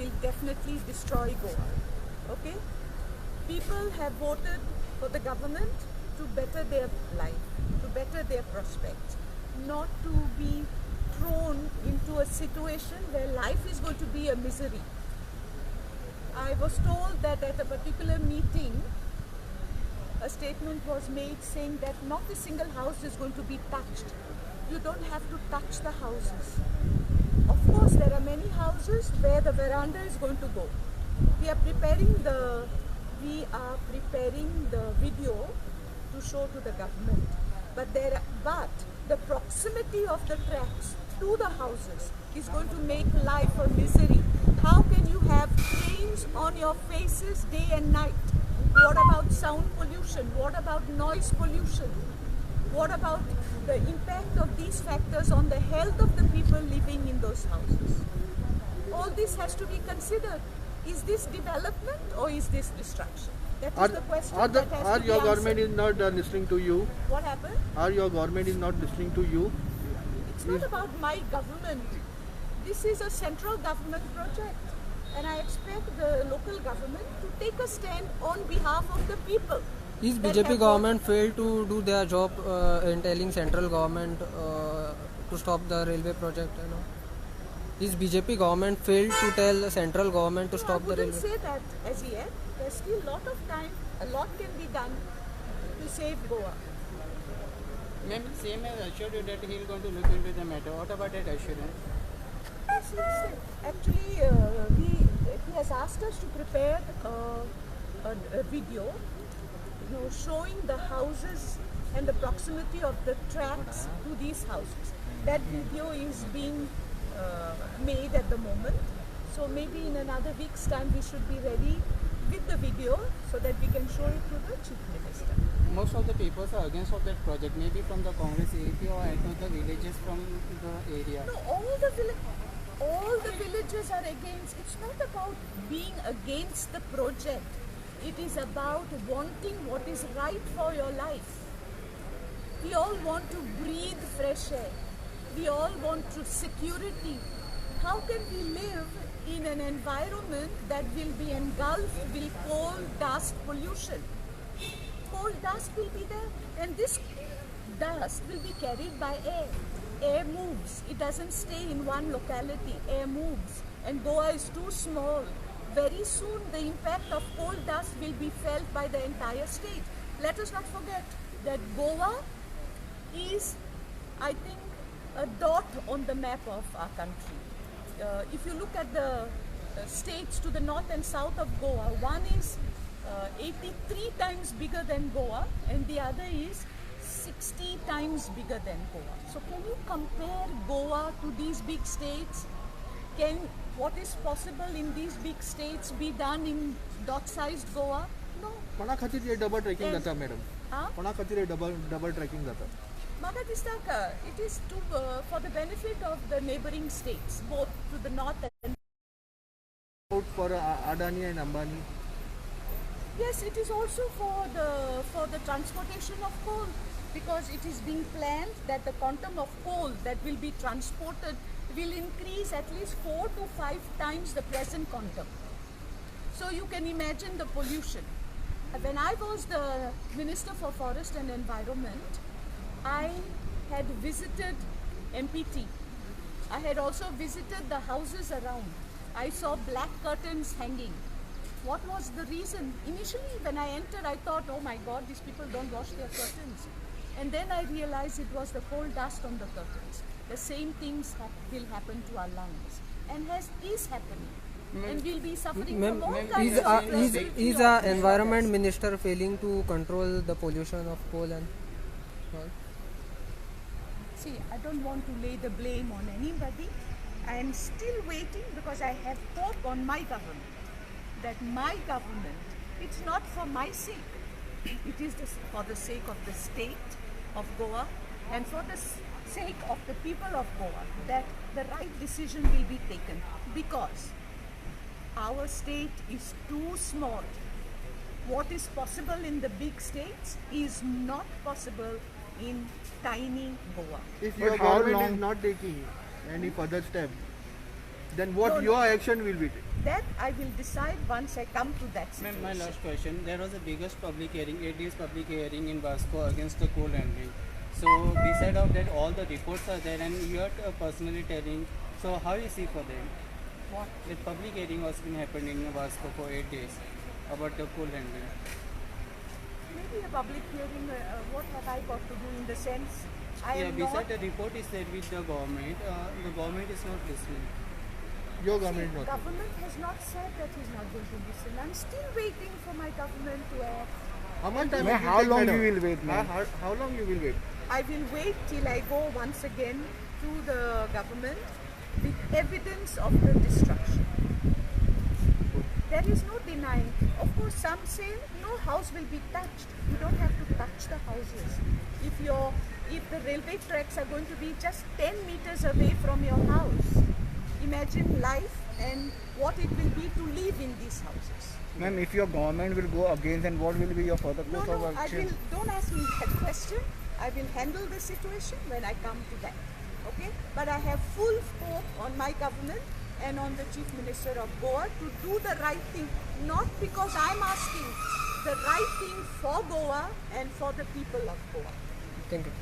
will definitely destroy Goa. Okay? People have voted for the government to better their life, to better their prospects, not to be thrown into a situation where life is going to be a misery. I was told that at a particular meeting, a statement was made saying that not a single house is going to be touched. You don't have to touch the houses. Of course, there are many houses where the veranda is going to go. We are preparing the video to show to the government. But the proximity of the tracks to the houses is going to make life a misery. How can you have trains on your faces day and night? What about sound pollution? What about noise pollution? What about the impact of these factors on the health of the people living in those houses? All this has to be considered. Is this development or is this destruction? That is the question that has to be answered. Your government is not listening to you? What happened? Are your government is not listening to you? It's not about my government. This is a central government project. And I expect the local government to take a stand on behalf of the people. Is BJP government failed to do their job in telling central government to stop the railway project? You know? Is BJP government failed to tell the central government to stop the railway? I wouldn't say that as yet. There's still a lot of time. A lot can be done to save Goa. Ma'am, same has assured you that he is going to look into the matter. What about that assurance? Yes. Actually, he has asked us to prepare a video, showing the houses and the proximity of the tracks to these houses. That video is being made at the moment. So maybe in another week's time we should be ready with the video so that we can show it to the Chief Minister. Most of the people are against of that project, maybe from the Congress AP or any of the villages from the area. No, all the villages are against. It's not about being against the project. It is about wanting what is right for your life. We all want to breathe fresh air. We all want security. How can we live in an environment that will be engulfed with coal, dust, pollution? Coal dust will be there, and this dust will be carried by air. Air moves. It doesn't stay in one locality. Air moves. And Goa is too small. Very soon the impact of coal dust will be felt by the entire state. Let us not forget that Goa is, I think, a dot on the map of our country. If you look at the states to the north and south of Goa, one is 83 times bigger than Goa and the other is 60 times bigger than Goa. So can you compare Goa to these big states? Can what is possible in these big states be done in dot-sized Goa? No. कोणा खातीर हे double tracking जाता madam? Huh? कोणा खातीर हे double tracking जाता? Maka Distaka, it is for the benefit of the neighboring states, both to the north and Out for Adani and Ambani. yes, it is also for the transportation of coal, because it is being planned that the quantum of coal that will be transported will increase at least 4 to 5 times the present quantum. So you can imagine the pollution. When I was the Minister for Forest and Environment, I had visited MPT. I had also visited the houses around. I saw black curtains hanging. What was the reason? Initially, when I entered, I thought, oh my God, these people don't wash their curtains. And then I realized it was the coal dust on the curtains. The same things will happen to our lungs, and is happening. And we'll be suffering from all kinds of Is our environment minister failing to control the pollution of coal and all? See, I don't want to lay the blame on anybody. I am still waiting because I have hope on my government. That my government, it's not for my sake. It is for the sake of the state of Goa and for the sake of the people of Goa that the right decision will be taken. Because our state is too small. What is possible in the big states is not possible in tiny Goa. If your government is not taking any further step, then what your action will be? That I will decide once I come to that Ma'am, situation. my last question. There was the biggest public hearing, 8 days public hearing in Vasco against the coal handling. So beside of that, all the reports are there, and you are personally telling. So how you see for them? What? The public hearing was been happening in Vasco for 8 days about the coal handling. Maybe a public hearing, what have I got to do in the sense? I Yeah, am beside not, the report is there with the government is not listening. Your see, government not. government has not said that he's not going to listen. I'm still waiting for my government to act. How much time? Ma'am, it will how take, long madam? you will wait, ma'am? How long you will wait? I will wait till I go once again to the government with evidence of the destruction. There is no denying. Of course, some say no house will be touched. You don't have to touch the houses. If the railway tracks are going to be just 10 meters away from your house, imagine life and what it will be to live in these houses. Ma'am, if your government will go against, then what will be your further No, course no, of I action? will. Don't ask me that question. I will handle the situation when I come to that. Okay? But I have full scope on my government and on the Chief Minister of Goa to do the right thing. Not because I'm asking, the right thing for Goa and for the people of Goa. Thank you.